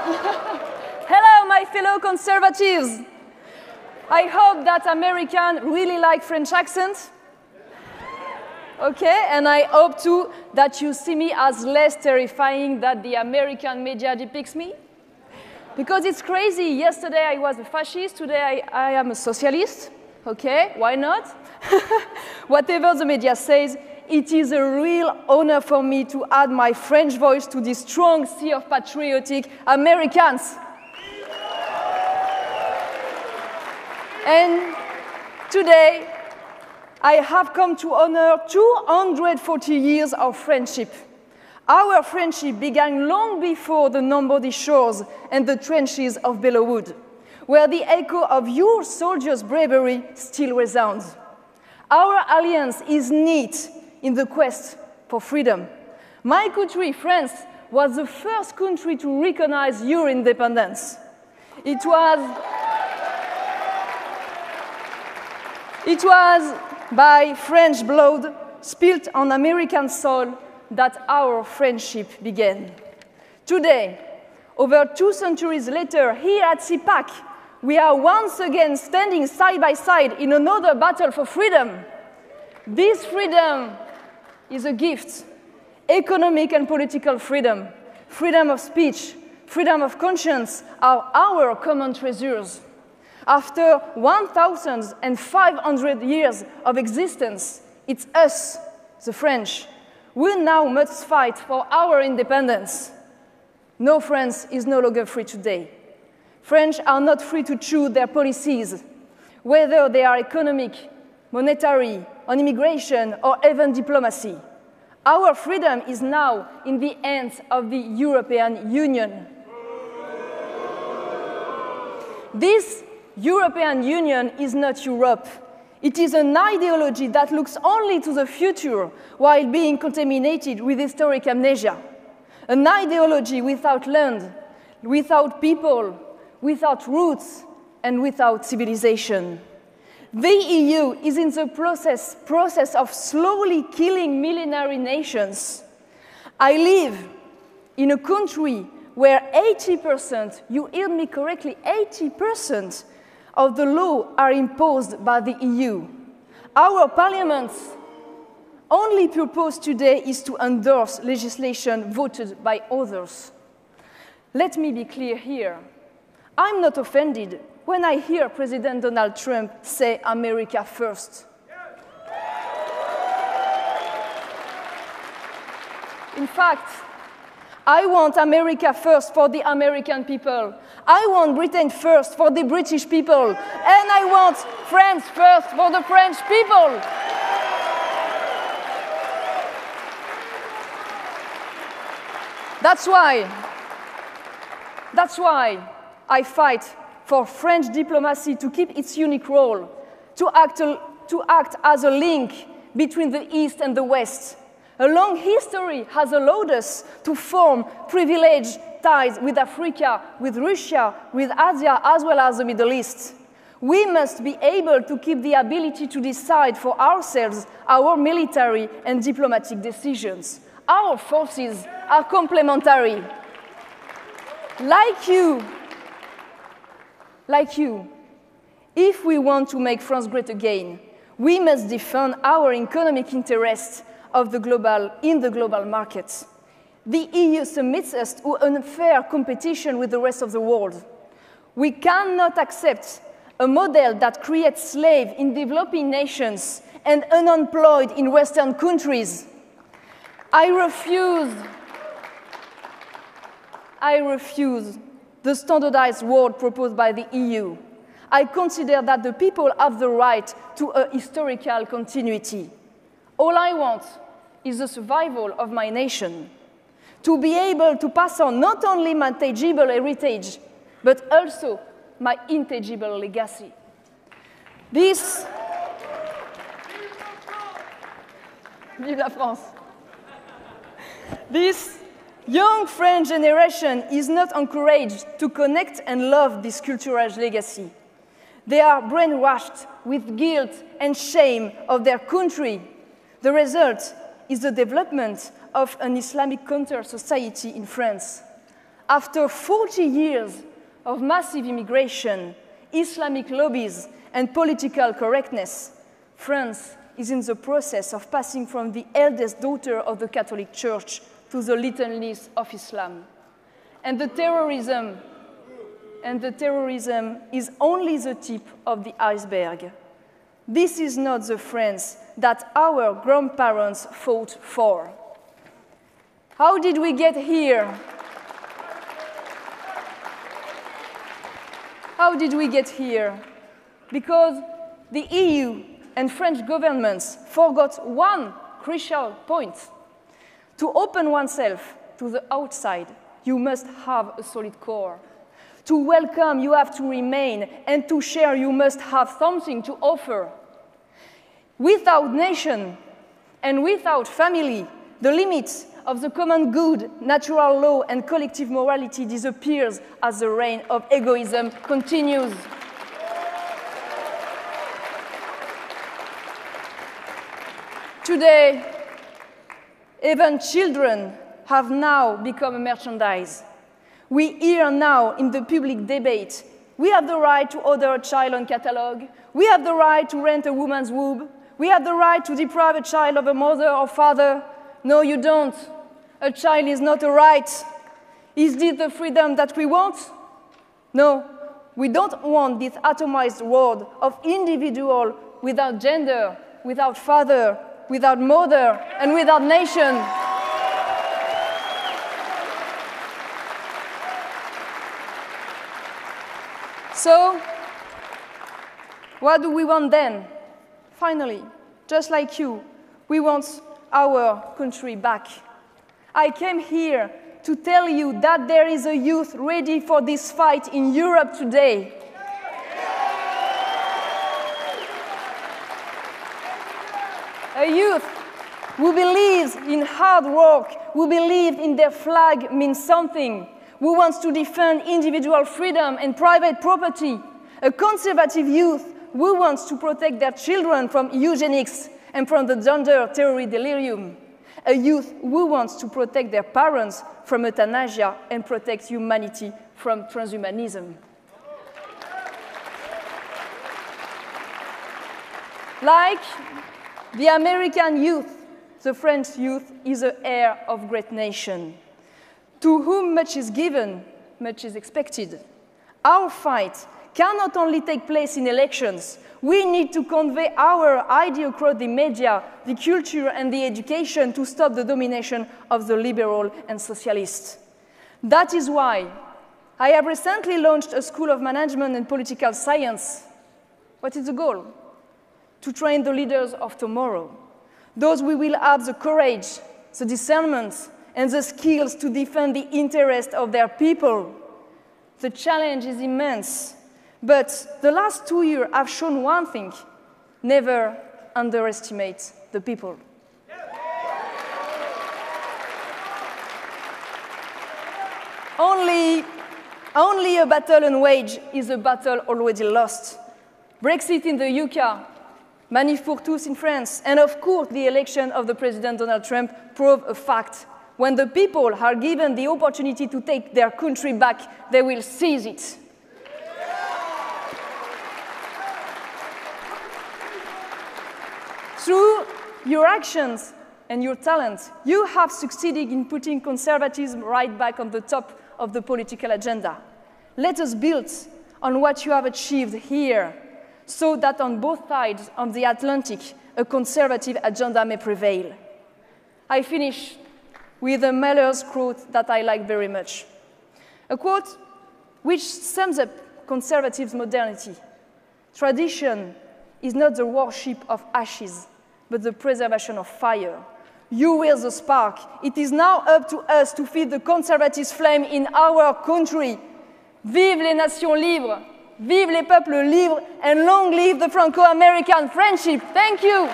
Hello, my fellow conservatives. I hope that Americans really like French accent. Okay, and I hope too that you see me as less terrifying than the American media depicts me. Because it's crazy. Yesterday I was a fascist, today I am a socialist. Okay, why not? Whatever the media says, it is a real honor for me to add my French voice to this strong sea of patriotic Americans. And today, I have come to honor 240 years of friendship. Our friendship began long before the Normandy shores and the trenches of Belleau, where the echo of your soldiers' bravery still resounds. Our alliance is knit in the quest for freedom. My country, France, was the first country to recognize your independence. It was by French blood spilt on American soil that our friendship began. Today, over 2 centuries later, here at CPAC, we are once again standing side by side in another battle for freedom. This freedom is a gift: economic and political freedom, freedom of speech, freedom of conscience are our common treasures. After 1,500 years of existence, it's us, the French, who now must fight for our independence. No France is no longer free today. French are not free to choose their policies, whether they are economic, monetary, on immigration, or even diplomacy. Our freedom is now in the hands of the European Union. This European Union is not Europe. It is an ideology that looks only to the future while being contaminated with historic amnesia. An ideology without land, without people, without roots, and without civilization. The EU is in the process of slowly killing millenary nations. I live in a country where 80%, you heard me correctly, 80% of the law are imposed by the EU. Our parliament's only purpose today is to endorse legislation voted by others. Let me be clear here. I'm not offended when I hear President Donald Trump say America first. In fact, I want America first for the American people. I want Britain first for the British people. And I want France first for the French people. That's why I fight for French diplomacy to keep its unique role, to act as a link between the East and the West. A long history has allowed us to form privileged ties with Africa, with Russia, with Asia, as well as the Middle East. We must be able to keep the ability to decide for ourselves our military and diplomatic decisions. Our forces are complementary. Like you, if we want to make France great again, we must defend our economic interests in the global market. The EU submits us to unfair competition with the rest of the world. We cannot accept a model that creates slaves in developing nations and unemployed in Western countries. I refuse the standardized world proposed by the EU. I consider that the people have the right to a historical continuity. All I want is the survival of my nation, to be able to pass on not only my tangible heritage, but also my intangible legacy. Vive la France! This young French generation is not encouraged to connect and love this cultural legacy. They are brainwashed with guilt and shame of their country. The result is the development of an Islamic counter-society in France. After 40 years of massive immigration, Islamic lobbies, and political correctness, France is in the process of passing from the eldest daughter of the Catholic Church to the little niece of Islam. And the terrorism is only the tip of the iceberg. This is not the France that our grandparents fought for. How did we get here? How did we get here? Because the EU and French governments forgot one crucial point. To open oneself to the outside, you must have a solid core. To welcome, you have to remain, and to share, you must have something to offer. Without nation and without family, the limits of the common good, natural law, and collective morality disappears as the reign of egoism continues. Today, even children have now become a merchandise. We hear now in the public debate, we have the right to order a child on catalog, we have the right to rent a woman's womb, we have the right to deprive a child of a mother or father. No, you don't. A child is not a right. Is this the freedom that we want? No, we don't want this atomized world of individual without gender, without father, without mother, and without nation. So, what do we want then? Finally, just like you, we want our country back. I came here to tell you that there is a youth ready for this fight in Europe today. A youth who believes in hard work, who believes in their flag means something, who wants to defend individual freedom and private property. A conservative youth who wants to protect their children from eugenics and from the gender theory delirium. A youth who wants to protect their parents from euthanasia and protect humanity from transhumanism. Like the American youth, the French youth is the heir of great nation. To whom much is given, much is expected. Our fight cannot only take place in elections. We need to convey our idea across the media, the culture, and the education to stop the domination of the liberal and socialist. That is why I have recently launched a School of Management and Political Science. What is the goal? To train the leaders of tomorrow. Those who will have the courage, the discernment, and the skills to defend the interests of their people. The challenge is immense, but the last 2 years have shown one thing: never underestimate the people. Only a battle unwaged is a battle already lost. Brexit in the UK, Manif pour tous in France, and of course the election of the President Donald Trump prove a fact. When the people are given the opportunity to take their country back, they will seize it. Through your actions and your talent, you have succeeded in putting conservatism right back on the top of the political agenda. Let us build on what you have achieved here, so that on both sides of the Atlantic, a conservative agenda may prevail. I finish with a Mahler's quote that I like very much. A quote which sums up conservative modernity. Tradition is not the worship of ashes, but the preservation of fire. You were the spark. It is now up to us to feed the conservative flame in our country. Vive les nations libres! Vive les peuples libres, and long live the Franco-American friendship. Thank you.